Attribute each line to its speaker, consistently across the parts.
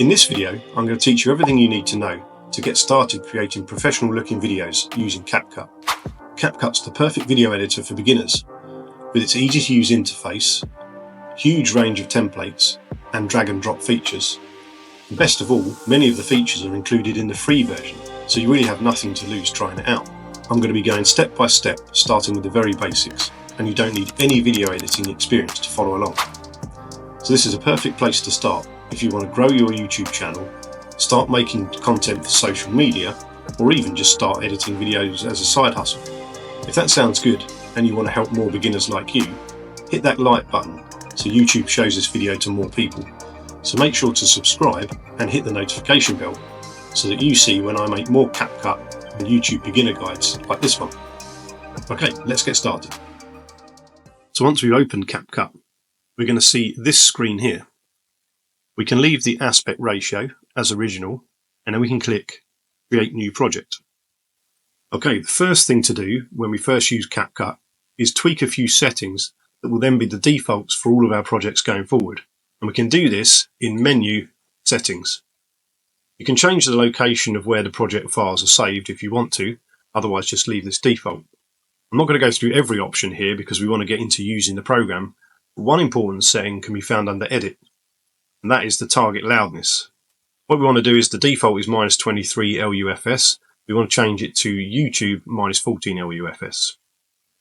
Speaker 1: In this video, I'm going to teach you everything you need to know to get started creating professional looking videos using CapCut. CapCut's the perfect video editor for beginners, with its easy to use interface, huge range of templates and drag and drop features. And best of all, many of the features are included in the free version, so you really have nothing to lose trying it out. I'm going to be going step by step, starting with the very basics, and you don't need any video editing experience to follow along. So this is a perfect place to start if you want to grow your YouTube channel, start making content for social media, or even just start editing videos as a side hustle. If that sounds good and you want to help more beginners like you, hit that like button so YouTube shows this video to more people. So make sure to subscribe and hit the notification bell so that you see when I make more CapCut and YouTube beginner guides like this one. Okay, let's get started. So once we've opened CapCut, we're going to see this screen here. We can leave the aspect ratio as original, and then we can click Create New Project. Okay, the first thing to do when we first use CapCut is tweak a few settings that will then be the defaults for all of our projects going forward. And we can do this in Menu, Settings. You can change the location of where the project files are saved if you want to, otherwise just leave this default. I'm not going to go through every option here because we want to get into using the program, but one important setting can be found under Edit, and that is the target loudness. What we want to do is the default is -23 LUFS. We want to change it to YouTube -14 LUFS.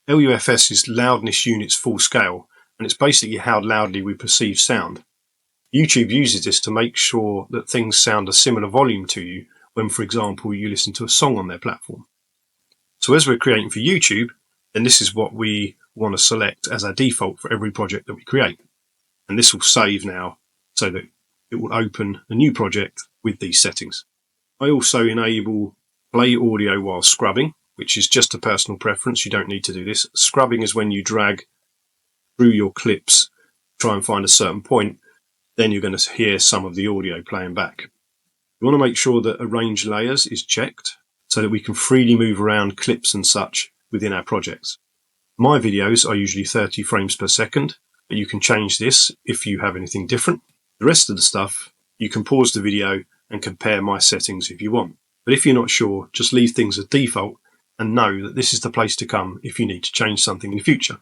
Speaker 1: LUFS is loudness units full scale, and it's basically how loudly we perceive sound. YouTube uses this to make sure that things sound a similar volume to you when, for example, you listen to a song on their platform. So as we're creating for YouTube, then this is what we want to select as our default for every project that we create. And this will save now so that it will open a new project with these settings. I also enable play audio while scrubbing, which is just a personal preference. You don't need to do this. Scrubbing is when you drag through your clips, try and find a certain point, then you're going to hear some of the audio playing back. You want to make sure that arrange layers is checked so that we can freely move around clips and such within our projects. My videos are usually 30 frames per second, but you can change this if you have anything different. The rest of the stuff, you can pause the video and compare my settings if you want. But if you're not sure, just leave things as default and know that this is the place to come if you need to change something in the future.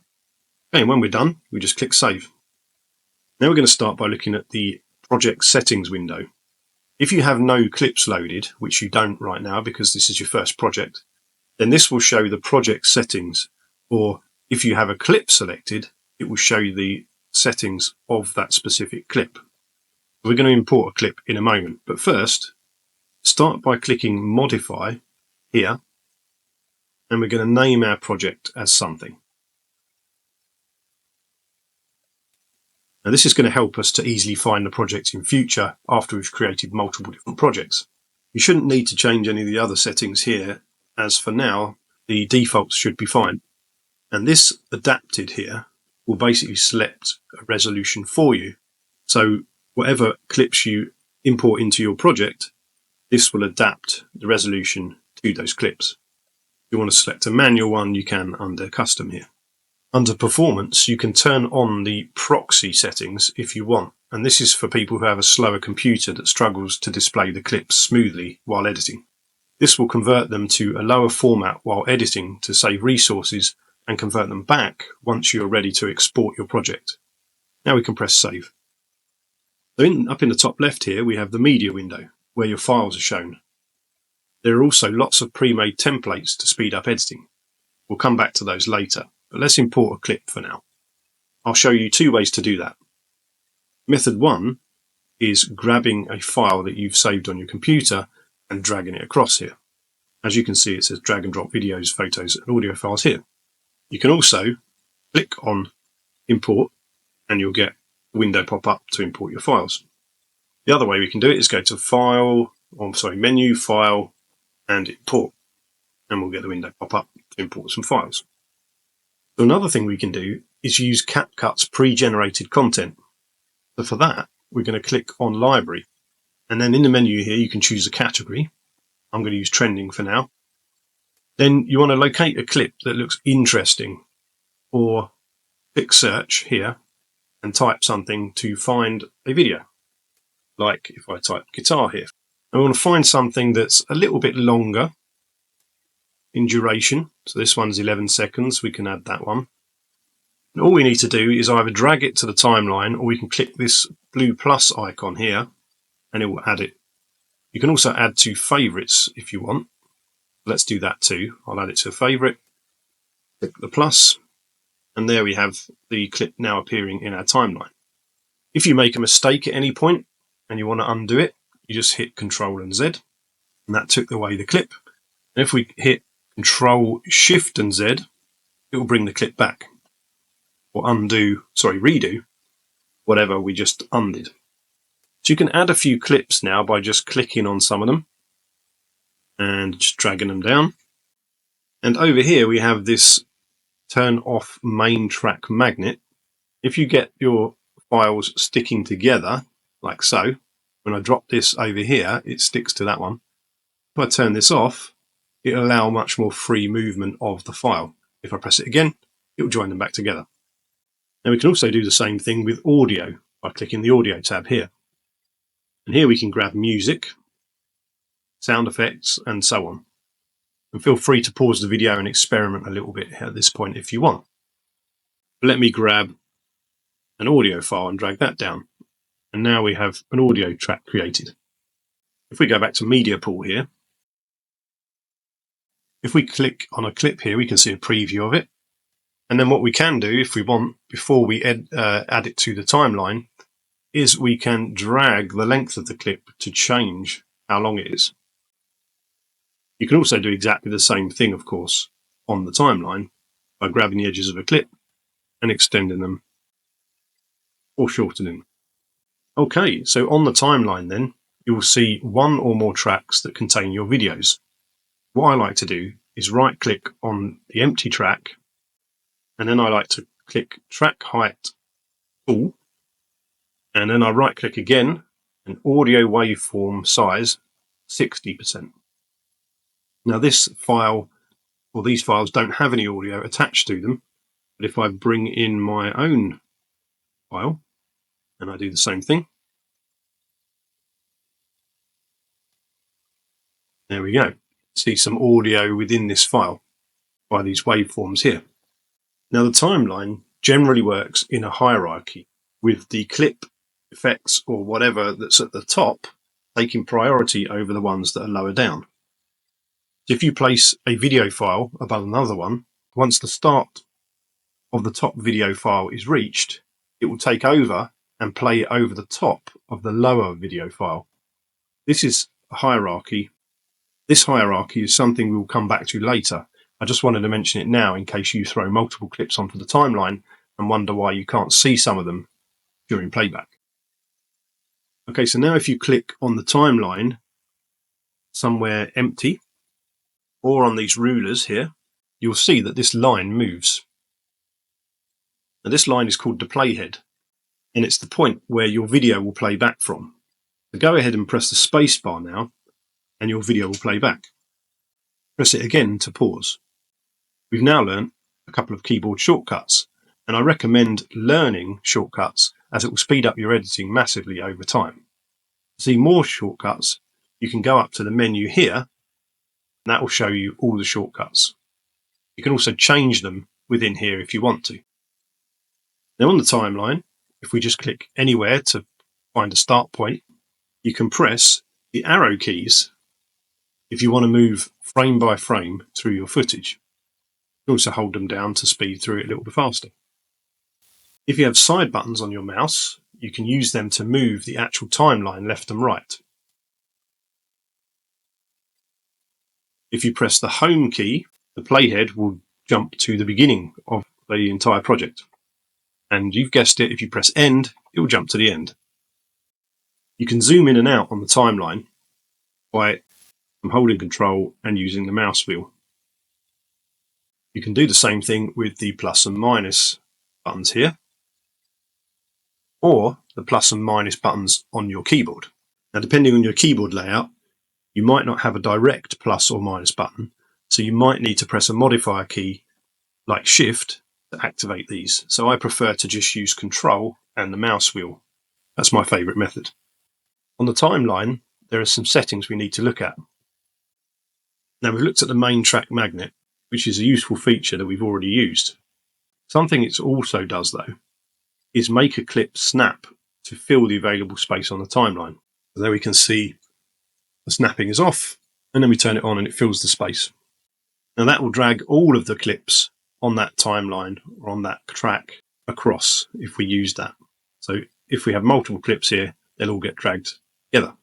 Speaker 1: Okay, and when we're done, we just click Save. Now we're going to start by looking at the project settings window. If you have no clips loaded, which you don't right now because this is your first project, then this will show the project settings, or if you have a clip selected, it will show you the settings of that specific clip. We're going to import a clip in a moment, but first, start by clicking Modify here, and we're going to name our project as something. Now this is going to help us to easily find the project in future after we've created multiple different projects. You shouldn't need to change any of the other settings here, as for now, the defaults should be fine. And this adapted here will basically select a resolution for you. So whatever clips you import into your project, this will adapt the resolution to those clips. If you want to select a manual one, you can under Custom here. Under Performance, you can turn on the proxy settings if you want, and this is for people who have a slower computer that struggles to display the clips smoothly while editing. This will convert them to a lower format while editing to save resources and convert them back once you're ready to export your project. Now we can press Save. So up in the top left here, we have the media window where your files are shown. There are also lots of pre-made templates to speed up editing. We'll come back to those later, but let's import a clip for now. I'll show you two ways to do that. Method one is grabbing a file that you've saved on your computer and dragging it across here. As you can see, it says drag and drop videos, photos and audio files here. You can also click on Import and you'll get a window pop up to import your files. The other way we can do it is go to Menu, File and Import, and we'll get the window pop up to import some files. So another thing we can do is use CapCut's pre-generated content. So for that, we're going to click on Library, and then in the menu here you can choose a category. I'm going to use Trending for now. Then you want to locate a clip that looks interesting, or click Search here and type something to find a video. like if I type guitar here. I want to find something that's a little bit longer in duration. So this one's 11 seconds. We can add that one. And all we need to do is either drag it to the timeline, or we can click this blue plus icon here and it will add it. You can also add to favorites if you want. Let's do that too. I'll add it to a favorite. Click the plus, and there we have the clip now appearing in our timeline. If you make a mistake at any point and you want to undo it, you just hit Control and Z, and that took away the clip. And if we hit Control Shift and Z, it will bring the clip back, or redo whatever we just undid. So you can add a few clips now by just clicking on some of them and just dragging them down. And over here we have this turn off main track magnet. If you get your files sticking together like so, when I drop this over here, it sticks to that one. If I turn this off, it'll allow much more free movement of the file. If I press it again, it will join them back together. Now we can also do the same thing with audio by clicking the audio tab here. And here we can grab music, sound effects, and so on. And feel free to pause the video and experiment a little bit at this point if you want. But let me grab an audio file and drag that down. And now we have an audio track created. If we go back to Media Pool here, if we click on a clip here, we can see a preview of it. And then what we can do, if we want, before we add it to the timeline, is we can drag the length of the clip to change how long it is. You can also do exactly the same thing, of course, on the timeline by grabbing the edges of a clip and extending them or shortening. Okay, so on the timeline then, you will see one or more tracks that contain your videos. What I like to do is right-click on the empty track, and then I like to click Track Height Tool, and then I right-click again, and Audio Waveform Size 60%. Now this file, or these files, don't have any audio attached to them, but if I bring in my own file, and I do the same thing, there we go. See some audio within this file by these waveforms here. Now the timeline generally works in a hierarchy, with the clip, effects, or whatever that's at the top taking priority over the ones that are lower down. If you place a video file above another one, once the start of the top video file is reached, it will take over and play it over the top of the lower video file. This is a hierarchy. This hierarchy is something we will come back to later. I just wanted to mention it now in case you throw multiple clips onto the timeline and wonder why you can't see some of them during playback. Okay, so now if you click on the timeline somewhere empty, or on these rulers here, you'll see that this line moves. Now this line is called the playhead, and it's the point where your video will play back from. So go ahead and press the space bar now, and your video will play back. Press it again to pause. We've now learned a couple of keyboard shortcuts, and I recommend learning shortcuts as it will speed up your editing massively over time. To see more shortcuts, you can go up to the menu here, and that will show you all the shortcuts. You can also change them within here if you want to. Now on the timeline, if we just click anywhere to find a start point, you can press the arrow keys if you want to move frame by frame through your footage. You can also hold them down to speed through it a little bit faster. If you have side buttons on your mouse, you can use them to move the actual timeline left and right. If you press the home key, the playhead will jump to the beginning of the entire project. And you've guessed it, if you press end, it will jump to the end. You can zoom in and out on the timeline by holding control and using the mouse wheel. You can do the same thing with the plus and minus buttons here, or the plus and minus buttons on your keyboard. Now depending on your keyboard layout, you might not have a direct plus or minus button, so you might need to press a modifier key like Shift to activate these. So I prefer to just use Control and the mouse wheel. That's my favourite method. On the timeline, there are some settings we need to look at. Now, we've looked at the main track magnet, which is a useful feature that we've already used. Something it also does, though, is make a clip snap to fill the available space on the timeline. So there we can see the snapping is off, and then we turn it on and it fills the space. Now that will drag all of the clips on that timeline or on that track across if we use that. So if we have multiple clips here, they'll all get dragged together.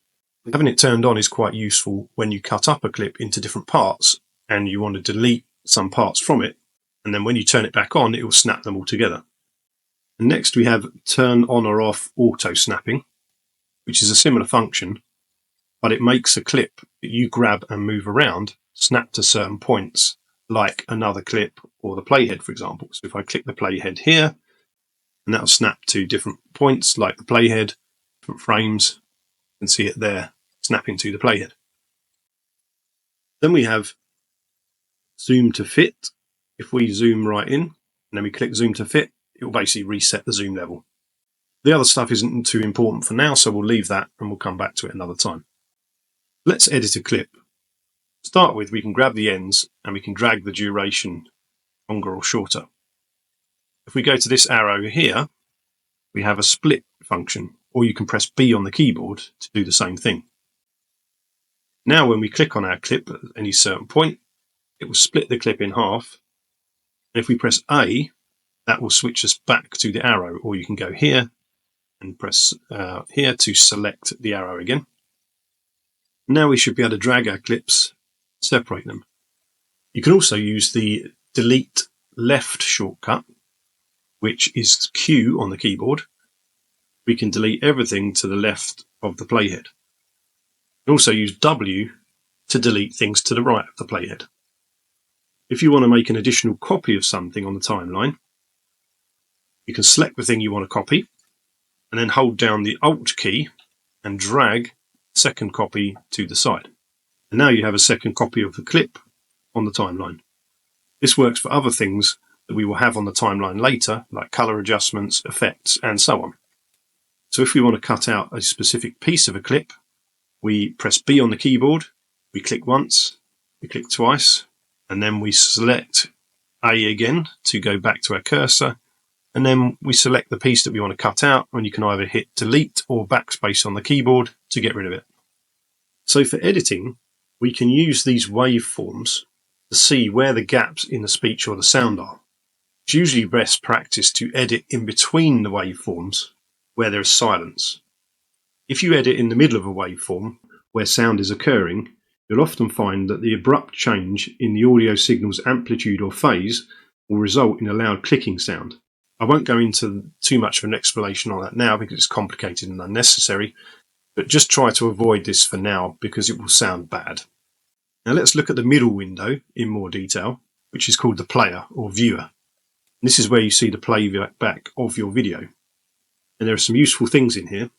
Speaker 1: Having it turned on is quite useful when you cut up a clip into different parts and you want to delete some parts from it, and then when you turn it back on, it will snap them all together. And next we have turn on or off auto snapping, which is a similar function, but it makes a clip that you grab and move around snap to certain points, like another clip or the playhead, for example. So if I click the playhead here, and that'll snap to different points, like the playhead, different frames, you can see it there, snapping to the playhead. Then we have zoom to fit. If we zoom right in, and then we click zoom to fit, it will basically reset the zoom level. The other stuff isn't too important for now, so we'll leave that and we'll come back to it another time. Let's edit a clip. To start with, we can grab the ends and we can drag the duration longer or shorter. If we go to this arrow here, we have a split function, or you can press B on the keyboard to do the same thing. Now when we click on our clip at any certain point, it will split the clip in half. And if we press A, that will switch us back to the arrow, or you can go here and press here to select the arrow again. Now we should be able to drag our clips, separate them. You can also use the delete left shortcut, which is Q on the keyboard. We can delete everything to the left of the playhead. You can also use W to delete things to the right of the playhead. If you want to make an additional copy of something on the timeline, you can select the thing you want to copy and then hold down the Alt key and drag the second copy to the side. And now you have a second copy of the clip on the timeline. This works for other things that we will have on the timeline later, like color adjustments, effects, and so on. So if we want to cut out a specific piece of a clip, we press B on the keyboard, we click once, we click twice, and then we select A again to go back to our cursor, and then we select the piece that we want to cut out, and you can either hit delete or backspace on the keyboard to get rid of it. So for editing, we can use these waveforms to see where the gaps in the speech or the sound are. It's usually best practice to edit in between the waveforms where there is silence. If you edit in the middle of a waveform where sound is occurring, you'll often find that the abrupt change in the audio signal's amplitude or phase will result in a loud clicking sound. I won't go into too much of an explanation on that now because it's complicated and unnecessary, but just try to avoid this for now because it will sound bad. Now let's look at the middle window in more detail, which is called the player or viewer. And this is where you see the playback of your video. And there are some useful things in here. If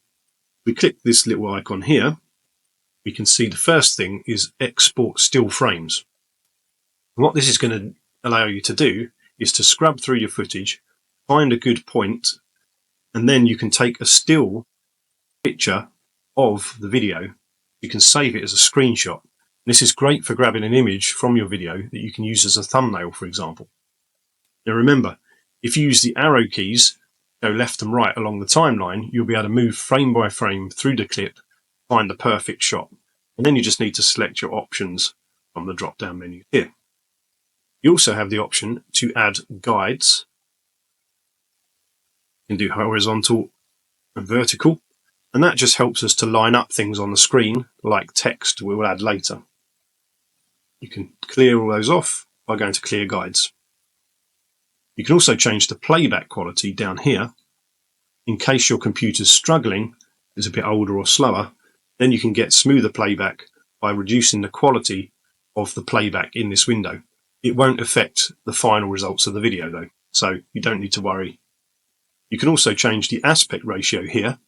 Speaker 1: we click this little icon here, we can see the first thing is export still frames. And what this is going to allow you to do is to scrub through your footage, find a good point, and then you can take a still picture of the video. You can save it as a screenshot. This is great for grabbing an image from your video that you can use as a thumbnail, for example. Now remember, if you use the arrow keys, go left and right along the timeline, you'll be able to move frame by frame through the clip, find the perfect shot. And then you just need to select your options from the drop-down menu here. You also have the option to add guides. You can do horizontal and vertical, and that just helps us to line up things on the screen, like text we will add later. You can clear all those off by going to clear guides. You can also change the playback quality down here. In case your computer's struggling, is a bit older or slower, then you can get smoother playback by reducing the quality of the playback in this window. It won't affect the final results of the video though, so you don't need to worry. You can also change the aspect ratio here.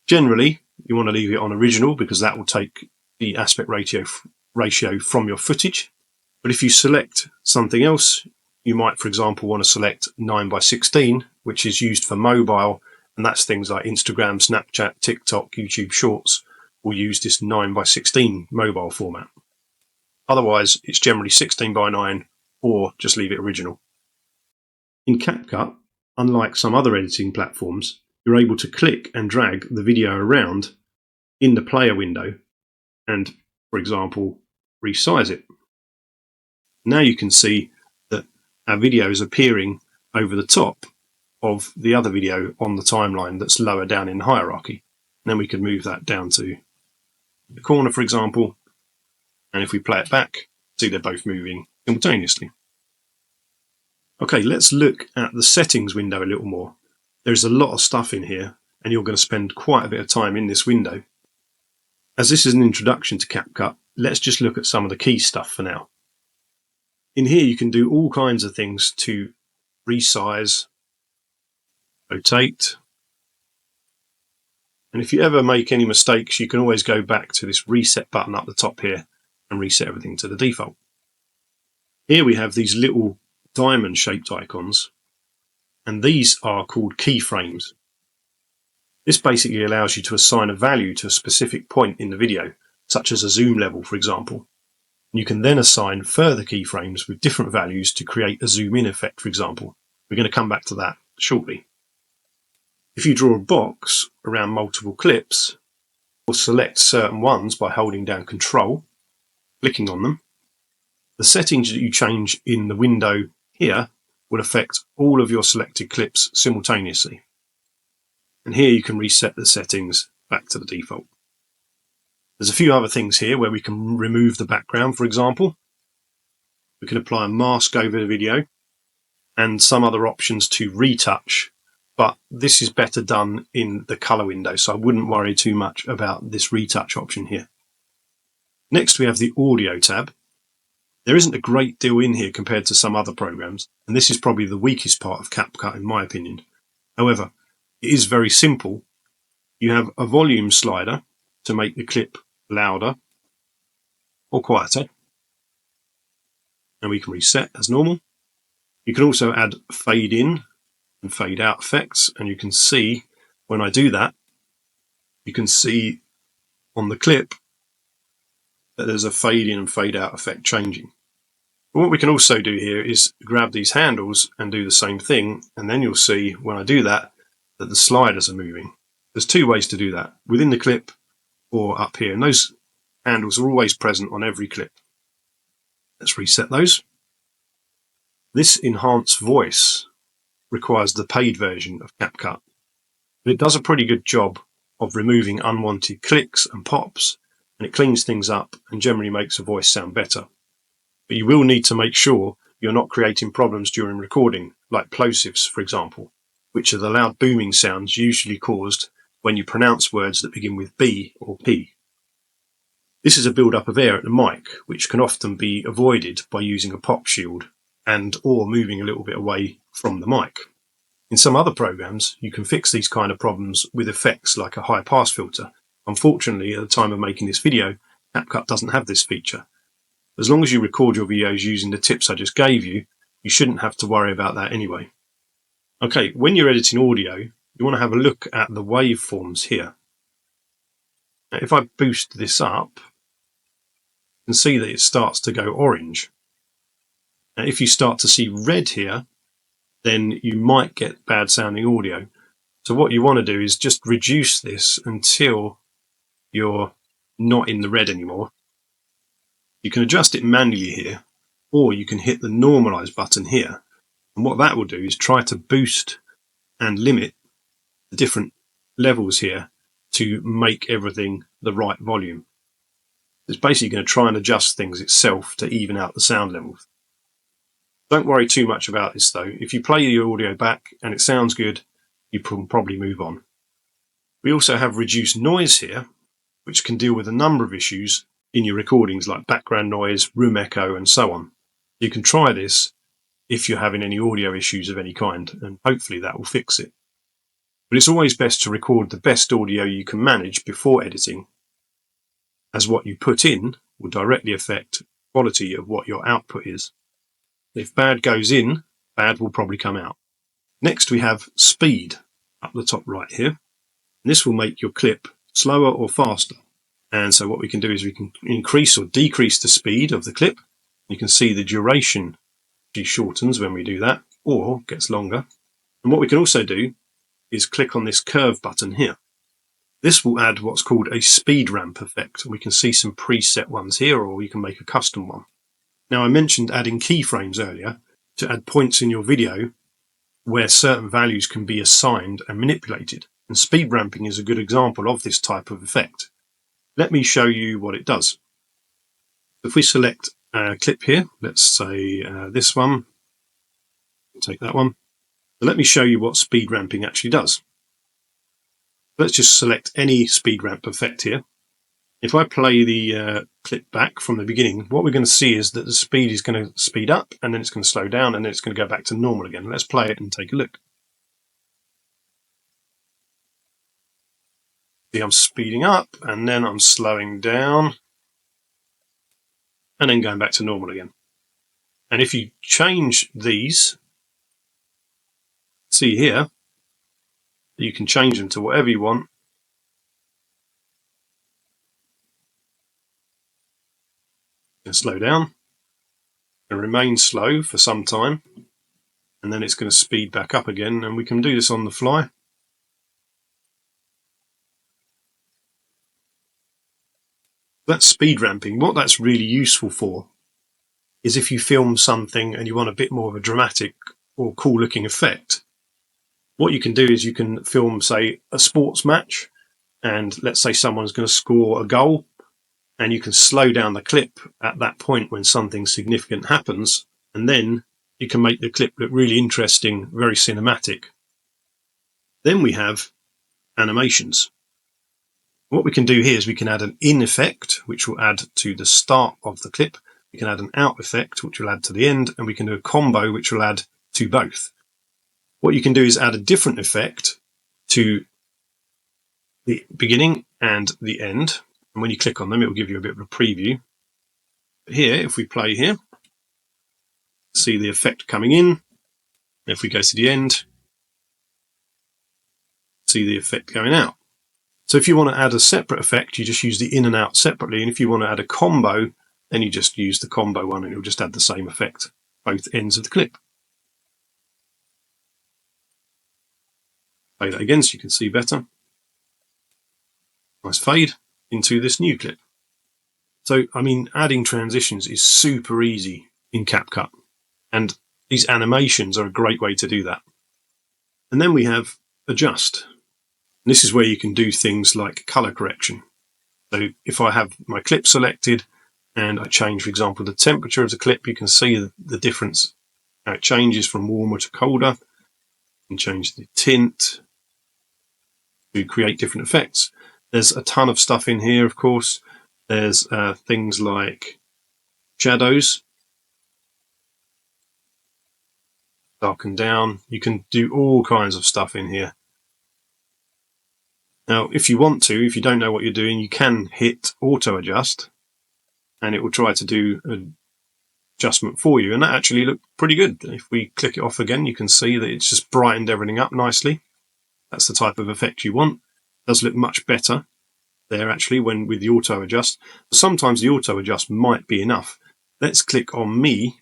Speaker 1: Generally, you want to leave it on original because that will take the aspect ratio from your footage. But if you select something else, you might, for example, want to select 9:16, which is used for mobile and that's things like Instagram, Snapchat, TikTok, YouTube Shorts will use this 9:16 mobile format. Otherwise, it's generally 16:9 or just leave it original. In CapCut, unlike some other editing platforms, you're able to click and drag the video around in the player window and, for example, resize it. Now you can see that our video is appearing over the top of the other video on the timeline that's lower down in the hierarchy. And then we can move that down to the corner, for example, and if we play it back, see they're both moving simultaneously. Okay, let's look at the settings window a little more. There's a lot of stuff in here, and you're going to spend quite a bit of time in this window. As this is an introduction to CapCut, let's just look at some of the key stuff for now. In here you can do all kinds of things to resize, rotate, and if you ever make any mistakes, you can always go back to this reset button up the top here and reset everything to the default. Here we have these little diamond shaped icons, and these are called keyframes. This basically allows you to assign a value to a specific point in the video, such as a zoom level, for example. You can then assign further keyframes with different values to create a zoom in effect, for example. We're going to come back to that shortly. If you draw a box around multiple clips, or select certain ones by holding down Control, clicking on them, the settings that you change in the window here will affect all of your selected clips simultaneously. And here you can reset the settings back to the default. There's a few other things here where we can remove the background, for example. We can apply a mask over the video and some other options to retouch, but this is better done in the color window, so I wouldn't worry too much about this retouch option here. Next we have the audio tab. There isn't a great deal in here compared to some other programs, and this is probably the weakest part of CapCut in my opinion. However, it is very simple. You have a volume slider to make the clip louder or quieter, and we can reset as normal. You can also add fade in and fade out effects, and you can see when I do that, you can see on the clip that there's a fade in and fade out effect changing. But what we can also do here is grab these handles and do the same thing, and then you'll see when I do that that the sliders are moving. There's two ways to do that, within the clip or up here, and those handles are always present on every clip. Let's reset those. This enhanced voice requires the paid version of CapCut, but it does a pretty good job of removing unwanted clicks and pops, and it cleans things up and generally makes the voice sound better. But you will need to make sure you're not creating problems during recording, like plosives, for example, which are the loud booming sounds usually caused when you pronounce words that begin with B or P. This is a build-up of air at the mic, which can often be avoided by using a pop shield and or moving a little bit away from the mic. In some other programs, you can fix these kind of problems with effects like a high pass filter. Unfortunately, at the time of making this video, CapCut doesn't have this feature. As long as you record your videos using the tips I just gave you, you shouldn't have to worry about that anyway. Okay, when you're editing audio, you want to have a look at the waveforms here. Now, if I boost this up, you can see that it starts to go orange. Now, if you start to see red here, then you might get bad sounding audio. So what you want to do is just reduce this until you're not in the red anymore. You can adjust it manually here, or you can hit the normalize button here. And what that will do is try to boost and limit the different levels here to make everything the right volume. It's basically going to try and adjust things itself to even out the sound levels. Don't worry too much about this though. If you play your audio back and it sounds good, you can probably move on. We also have reduced noise here, which can deal with a number of issues in your recordings like background noise, room echo, and so on. You can try this if you're having any audio issues of any kind, and hopefully that will fix it. But it's always best to record the best audio you can manage before editing, as what you put in will directly affect the quality of what your output is. If bad goes in, bad will probably come out. Next we have speed. up the top right here. And this will make your clip slower or faster. And so what we can do is we can increase or decrease the speed of the clip. You can see the duration shortens when we do that, or gets longer. And what we can also do is click on this curve button here. This will add what's called a speed ramp effect. We can see some preset ones here, or you can make a custom one. Now, I mentioned adding keyframes earlier to add points in your video where certain values can be assigned and manipulated. And speed ramping is a good example of this type of effect. Let me show you what it does. If we select a clip here, let's say this one, take that one. So let me show you what speed ramping actually does. Let's just select any speed ramp effect here. If I play the clip back from the beginning, what we're going to see is that the speed is going to speed up, and then it's going to slow down, and then it's going to go back to normal again. Let's play it and take a look. See, I'm speeding up, and then I'm slowing down, and then going back to normal again. And if you change these, see here, you can change them to whatever you want. And slow down and remain slow for some time, and then it's going to speed back up again, and we can do this on the fly. That's speed ramping. What that's really useful for is if you film something and you want a bit more of a dramatic or cool looking effect, what you can do is you can film, say, a sports match, and let's say someone's going to score a goal, and you can slow down the clip at that point when something significant happens, and then you can make the clip look really interesting, very cinematic. Then we have animations. What we can do here is we can add an in effect, which will add to the start of the clip. We can add an out effect, which will add to the end, and we can do a combo, which will add to both. What you can do is add a different effect to the beginning and the end. And when you click on them, it will give you a bit of a preview. But here, if we play here, see the effect coming in. If we go to the end, see the effect going out. So if you want to add a separate effect, you just use the in and out separately. And if you want to add a combo, then you just use the combo one, and it will just add the same effect, both ends of the clip. Play that again so you can see better. Nice fade into this new clip. So, I mean, adding transitions is super easy in CapCut, and these animations are a great way to do that. And then we have adjust. And this is where you can do things like color correction. So if I have my clip selected and I change, for example, the temperature of the clip, you can see the difference, how it changes from warmer to colder. You can change the tint to create different effects. There's a ton of stuff in here, of course. There's things like shadows, darken down. You can do all kinds of stuff in here. Now, if you want to, if you don't know what you're doing, you can hit auto adjust, and it will try to do an adjustment for you. And that actually looked pretty good. If we click it off again, you can see that it's just brightened everything up nicely. That's the type of effect you want. It does look much better there actually when with the auto adjust. Sometimes the auto adjust might be enough. Let's click on me.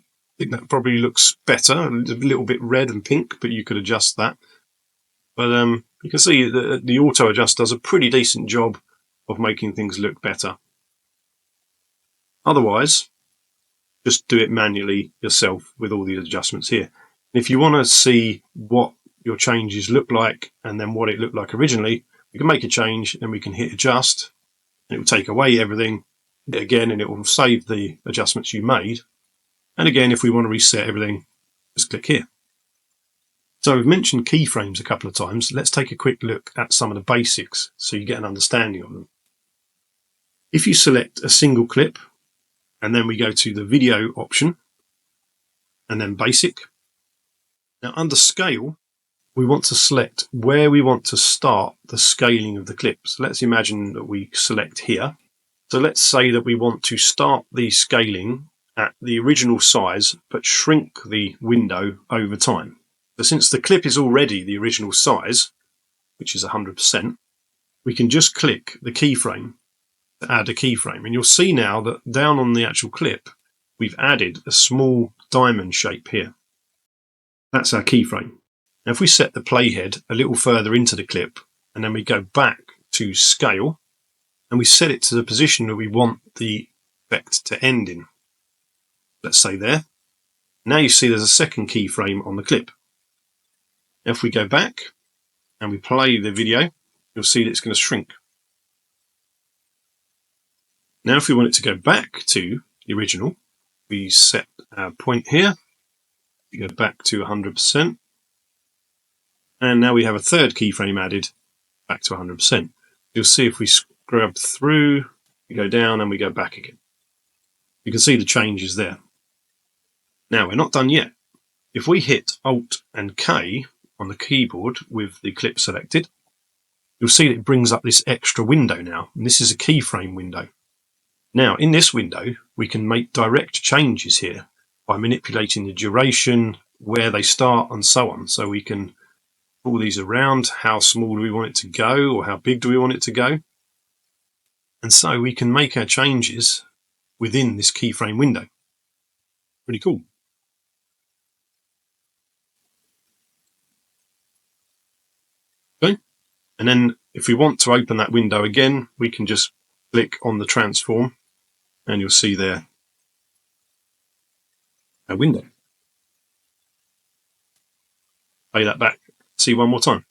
Speaker 1: I think that probably looks better, a little bit red and pink, but you could adjust that. But you can see that the auto adjust does a pretty decent job of making things look better. Otherwise, just do it manually yourself with all the adjustments here. If you want to see what your changes look like and then what it looked like originally, you can make a change and we can hit adjust, and it will take away everything again, and it will save the adjustments you made. And again, if we want to reset everything, just click here. So we've mentioned keyframes a couple of times. Let's take a quick look at some of the basics so you get an understanding of them. If you select a single clip and then we go to the video option and then basic. Now under scale, we want to select where we want to start the scaling of the clip. So let's imagine that we select here. So let's say that we want to start the scaling at the original size, but shrink the window over time. So since the clip is already the original size, which is 100%, we can just click the keyframe to add a keyframe. And you'll see now that down on the actual clip, we've added a small diamond shape here. That's our keyframe. Now if we set the playhead a little further into the clip, and then we go back to scale, and we set it to the position that we want the effect to end in. Let's say there. Now you see there's a second keyframe on the clip. Now if we go back and we play the video, you'll see that it's going to shrink. Now if we want it to go back to the original, we set our point here, we go back to 100%, and now we have a third keyframe added back to 100%. You'll see if we scrub through, we go down and we go back again. You can see the changes there. Now we're not done yet. If we hit Alt and K on the keyboard with the clip selected, you'll see that it brings up this extra window now, and this is a keyframe window. Now in this window we can make direct changes here by manipulating the duration, where they start and so on. So we can pull these around, how small do we want it to go or how big do we want it to go. And so we can make our changes within this keyframe window. Pretty cool. Okay. And then if we want to open that window again, we can just click on the transform and you'll see there a window. Play that back, see one more time.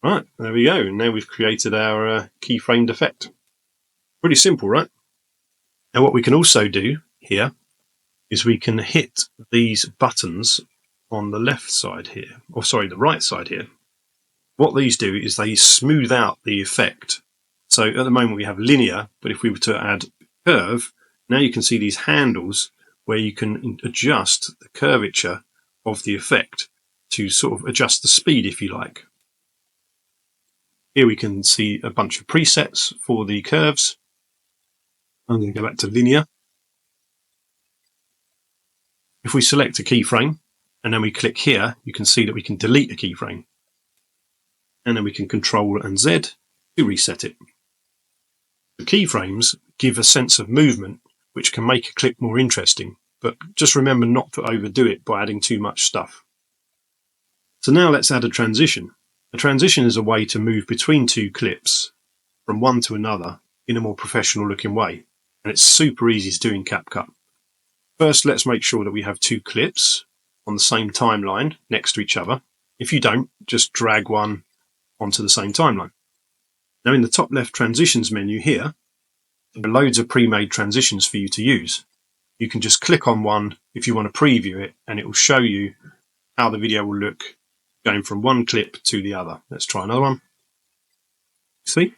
Speaker 1: Right, there we go. Now we've created our keyframed effect. Pretty simple, right? Now what we can also do here is we can hit these buttons on the left side here, or sorry, the right side here. What these do is they smooth out the effect. So at the moment we have linear, but if we were to add curve, now you can see these handles where you can adjust the curvature of the effect to sort of adjust the speed if you like. Here we can see a bunch of presets for the curves. I'm going to go back to linear. If we select a keyframe and then we click here, you can see that we can delete a keyframe. And then we can Control and Z to reset it. The keyframes give a sense of movement which can make a clip more interesting, but just remember not to overdo it by adding too much stuff. So now let's add a transition. A transition is a way to move between two clips from one to another in a more professional looking way, and it's super easy to do in CapCut. First, let's make sure that we have two clips on the same timeline next to each other. If you don't, just drag one onto the same timeline. Now in the top left transitions menu here, there are loads of pre-made transitions for you to use. You can just click on one if you want to preview it, and it will show you how the video will look going from one clip to the other. Let's try another one. See?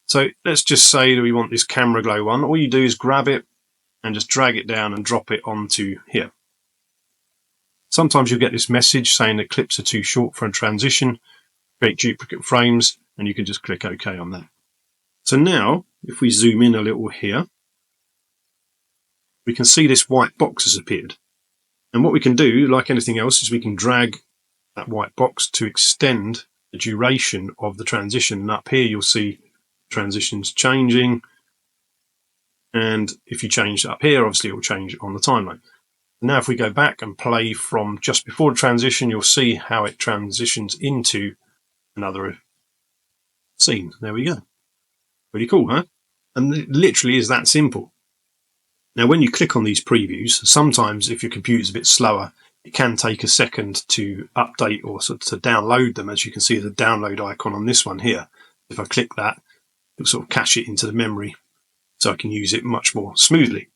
Speaker 1: So let's just say that we want this camera glow one. All you do is grab it and just drag it down and drop it onto here. Sometimes you'll get this message saying that clips are too short for a transition, create duplicate frames, and you can just click OK on that. So now, if we zoom in a little here, we can see this white box has appeared. And what we can do, like anything else, is we can drag that white box to extend the duration of the transition. And up here you'll see transitions changing. And if you change it up here, obviously it will change on the timeline. Now if we go back and play from just before the transition, you'll see how it transitions into another scene. There we go. Pretty cool, huh? And it literally is that simple. Now when you click on these previews, sometimes if your computer's a bit slower, it can take a second to update or to download them. As you can see, the download icon on this one here. If I click that, it'll sort of cache it into the memory so I can use it much more smoothly.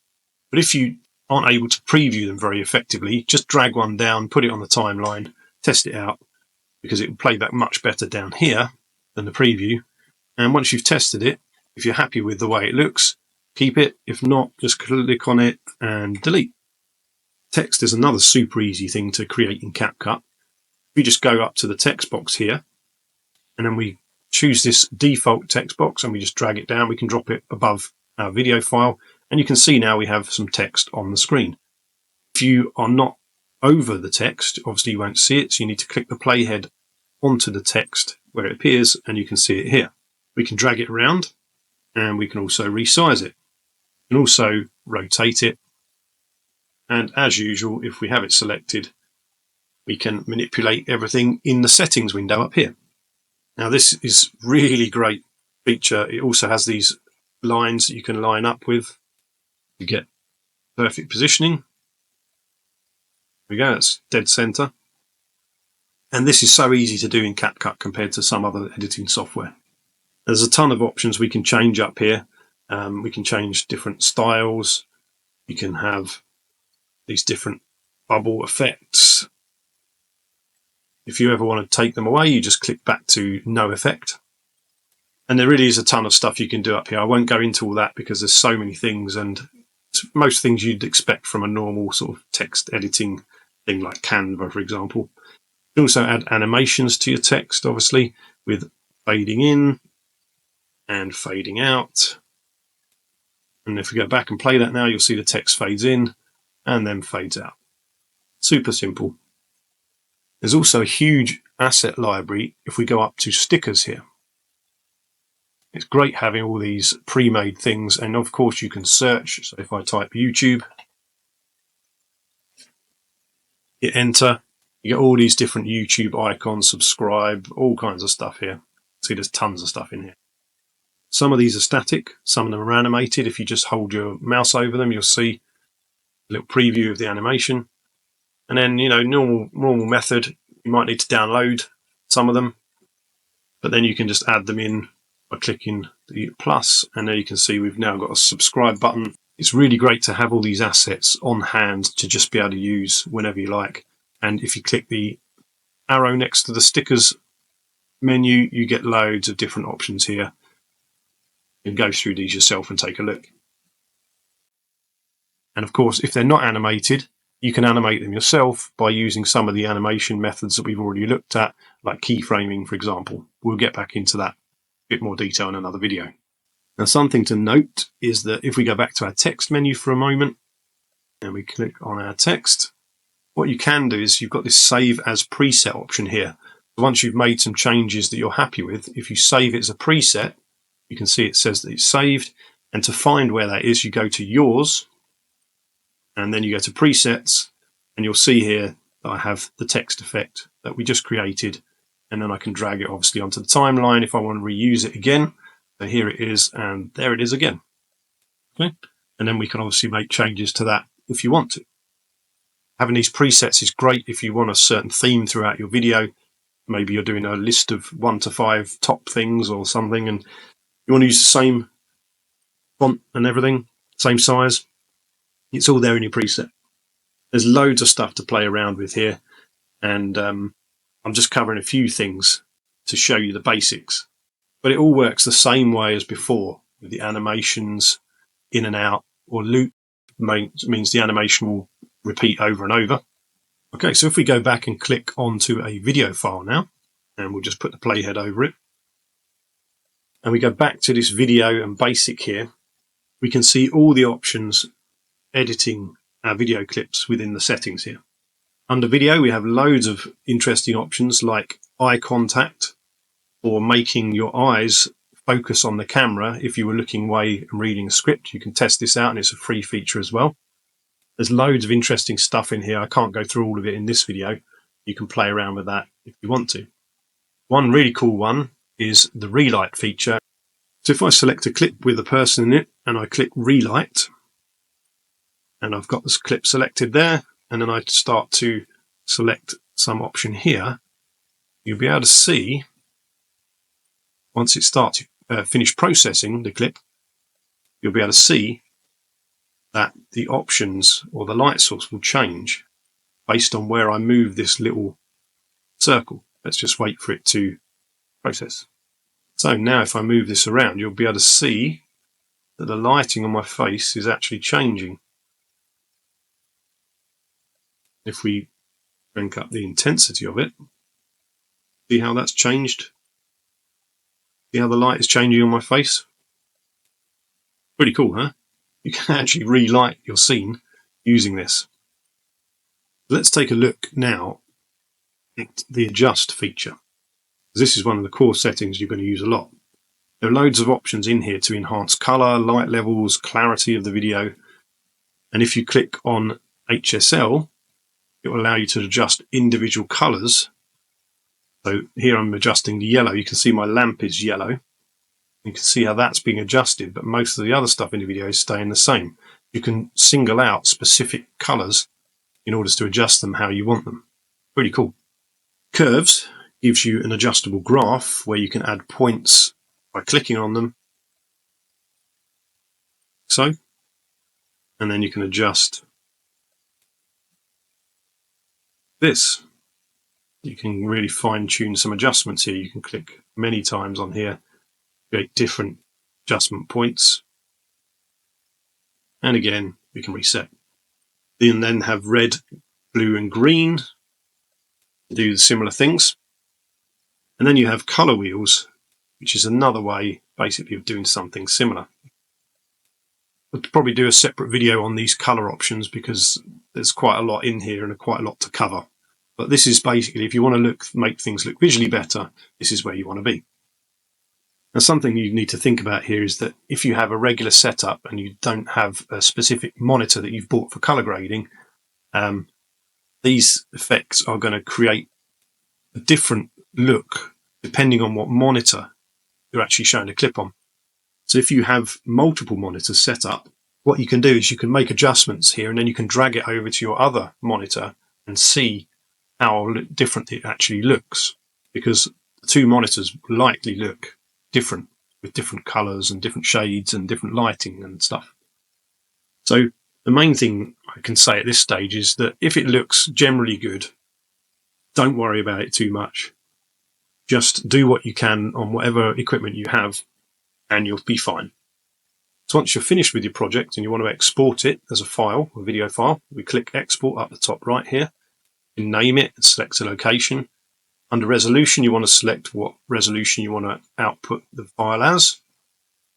Speaker 1: But if you aren't able to preview them very effectively, just drag one down, put it on the timeline, test it out, because it will play back much better down here than the preview. And once you've tested it, if you're happy with the way it looks, keep it. If not, just click on it and delete. Text is another super easy thing to create in CapCut. We just go up to the text box here, and then we choose this default text box and we just drag it down. We can drop it above our video file, and you can see now we have some text on the screen. If you are not over the text, obviously you won't see it, so you need to click the playhead onto the text where it appears, and you can see it here. We can drag it around, and we can also resize it. We can also rotate it, and as usual, if we have it selected, we can manipulate everything in the settings window up here. Now this is really great feature. It also has these lines that you can line up with. You get perfect positioning. There we go, it's dead center. And this is so easy to do in CapCut compared to some other editing software. There's a ton of options we can change up here. We can change different styles. You can have these different bubble effects. If you ever want to take them away, you just click back to no effect. And there really is a ton of stuff you can do up here. I won't go into all that because there's so many things, and most things you'd expect from a normal sort of text editing thing like Canva, for example. You can also add animations to your text, obviously, with fading in and fading out. And if we go back and play that now, you'll see the text fades in and then fades out. Super simple. There's also a huge asset library if we go up to stickers here. It's great having all these pre-made things, and of course you can search. So if I type YouTube, hit enter, you get all these different YouTube icons, subscribe, all kinds of stuff here. See, there's tons of stuff in here. Some of these are static, some of them are animated. If you just hold your mouse over them, you'll see a little preview of the animation. And then, normal method, you might need to download some of them, but then you can just add them in by clicking the plus, and there you can see we've now got a subscribe button. It's really great to have all these assets on hand to just be able to use whenever you like. And if you click the arrow next to the stickers menu, you get loads of different options here. You can go through these yourself and take a look. And of course, if they're not animated, you can animate them yourself by using some of the animation methods that we've already looked at, like keyframing, for example. We'll get back into that in a bit more detail in another video. Now, something to note is that if we go back to our text menu for a moment and we click on our text, what you can do is you've got this save as preset option here. Once you've made some changes that you're happy with, if you save it as a preset, you can see it says that it's saved. And to find where that is, you go to yours, and then you go to presets, and you'll see here that I have the text effect that we just created, and then I can drag it obviously onto the timeline if I want to reuse it again. So here it is, and there it is again. Okay, and then we can obviously make changes to that if you want to. Having these presets is great if you want a certain theme throughout your video. Maybe you're doing a list of 1 to 5 top things or something, and you want to use the same font and everything, same size. It's all there in your preset. There's loads of stuff to play around with here, and I'm just covering a few things to show you the basics. But it all works the same way as before, with the animations in and out, or loop means the animation will repeat over and over. Okay, so if we go back and click onto a video file now, and we'll just put the playhead over it, and we go back to this video and basic here, we can see all the options editing our video clips within the settings here. Under video, we have loads of interesting options like eye contact, or making your eyes focus on the camera if you were looking away and reading a script. You can test this out, and it's a free feature as well. There's loads of interesting stuff in here. I can't go through all of it in this video. You can play around with that if you want to. One really cool one is the relight feature. So if I select a clip with a person in it and I click relight, and I've got this clip selected there, and then I start to select some option here, you'll be able to see, once it starts finish processing the clip, you'll be able to see that the options or the light source will change based on where I move this little circle. Let's just wait for it to process. So now if I move this around, you'll be able to see that the lighting on my face is actually changing. If we crank up the intensity of it, see how that's changed? See how the light is changing on my face? Pretty cool, huh? You can actually relight your scene using this. Let's take a look now at the adjust feature. This is one of the core settings you're going to use a lot. There are loads of options in here to enhance color, light levels, clarity of the video. And if you click on HSL, it will allow you to adjust individual colors. So here I'm adjusting the yellow. You can see my lamp is yellow. You can see how that's being adjusted, but most of the other stuff in the video is staying the same. You can single out specific colors in order to adjust them how you want them. Pretty cool. Curves gives you an adjustable graph where you can add points by clicking on them. So, and then you can adjust this. You can really fine tune some adjustments here. You can click many times on here, create different adjustment points. And again, we can reset. You can then have red, blue and green to do similar things. And then you have color wheels, which is another way basically of doing something similar. I'll probably do a separate video on these color options because there's quite a lot in here and quite a lot to cover. But this is basically, if you want to make things look visually better, this is where you want to be. Now, something you need to think about here is that if you have a regular setup and you don't have a specific monitor that you've bought for color grading, these effects are going to create a different look depending on what monitor you're actually showing a clip on. So if you have multiple monitors set up, what you can do is you can make adjustments here and then you can drag it over to your other monitor and see how different it actually looks, because the two monitors likely look different with different colors and different shades and different lighting and stuff. So the main thing I can say at this stage is that if it looks generally good, don't worry about it too much. Just do what you can on whatever equipment you have and you'll be fine. So once you're finished with your project and you want to export it as a file, a video file, we click export up the top right here. You name it and select a location. Under resolution, you want to select what resolution you want to output the file as.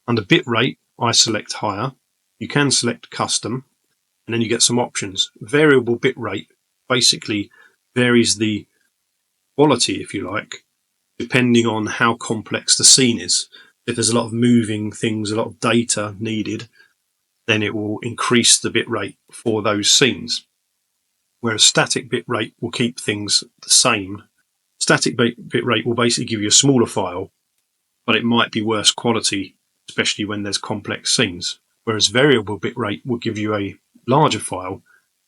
Speaker 1: Under bitrate, I select higher. You can select custom, and then you get some options. Variable bitrate basically varies the quality, if you like, depending on how complex the scene is. If there's a lot of moving things, a lot of data needed, then it will increase the bitrate for those scenes. Whereas static bitrate will keep things the same. Static bitrate will basically give you a smaller file, but it might be worse quality, especially when there's complex scenes. Whereas variable bitrate will give you a larger file,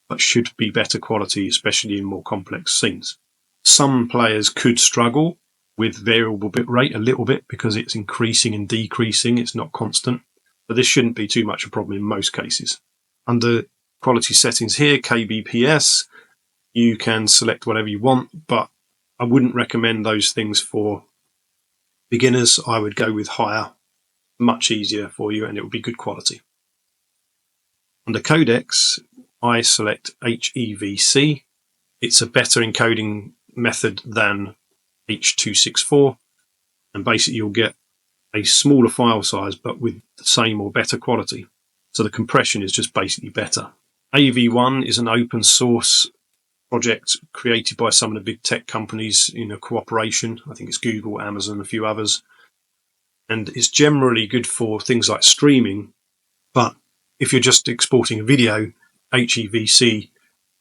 Speaker 1: but should be better quality, especially in more complex scenes. Some players could struggle with variable bitrate a little bit because it's increasing and decreasing, it's not constant, but this shouldn't be too much a problem in most cases. Under quality settings here, kbps, you can select whatever you want, but I wouldn't recommend those things for beginners. I would go with higher, much easier for you, and it will be good quality. Under codecs, I select HEVC. It's a better encoding method than H.264, and basically you'll get a smaller file size but with the same or better quality. So the compression is just basically better. AV1 is an open source project created by some of the big tech companies in a cooperation. I think it's Google, Amazon, a few others. And it's generally good for things like streaming, but if you're just exporting a video, HEVC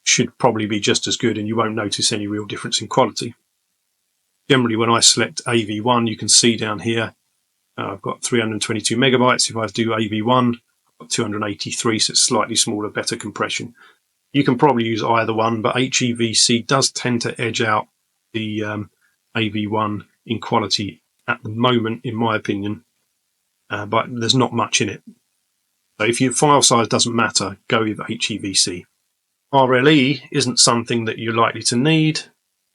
Speaker 1: should probably be just as good and you won't notice any real difference in quality. Generally, when I select AV1, you can see down here, I've got 322 megabytes. If I do AV1, I've got 283, so it's slightly smaller, better compression. You can probably use either one, but HEVC does tend to edge out the AV1 in quality at the moment, in my opinion, but there's not much in it. So if your file size doesn't matter, go with HEVC. RLE isn't something that you're likely to need.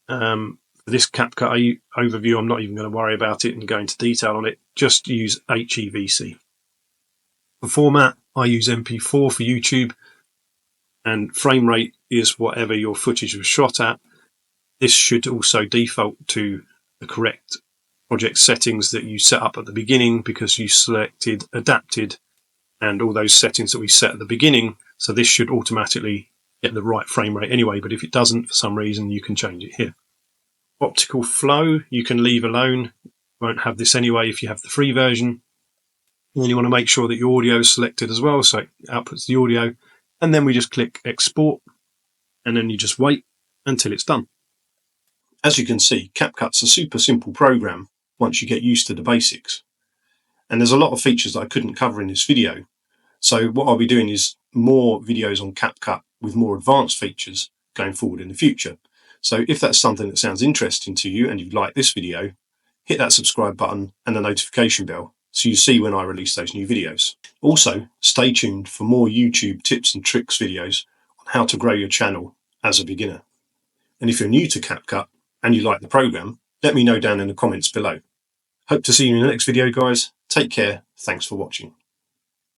Speaker 1: For this CapCut overview, I'm not even going to worry about it and go into detail on it. Just use HEVC. For format, I use MP4 for YouTube, and frame rate is whatever your footage was shot at. This should also default to the correct project settings that you set up at the beginning because you selected adapted and all those settings that we set at the beginning. So this should automatically get the right frame rate anyway, but if it doesn't for some reason, you can change it here. Optical flow, you can leave alone. Won't have this anyway if you have the free version. And then you want to make sure that your audio is selected as well, so it outputs the audio. And then we just click export, and then you just wait until it's done. As you can see, CapCut's a super simple program once you get used to the basics. And there's a lot of features that I couldn't cover in this video. So what I'll be doing is more videos on CapCut with more advanced features going forward in the future. So if that's something that sounds interesting to you and you'd like this video, hit that subscribe button and the notification bell so you see when I release those new videos. Also, stay tuned for more YouTube tips and tricks videos on how to grow your channel as a beginner. And if you're new to CapCut and you like the program, let me know down in the comments below. Hope to see you in the next video, guys. Take care. Thanks for watching.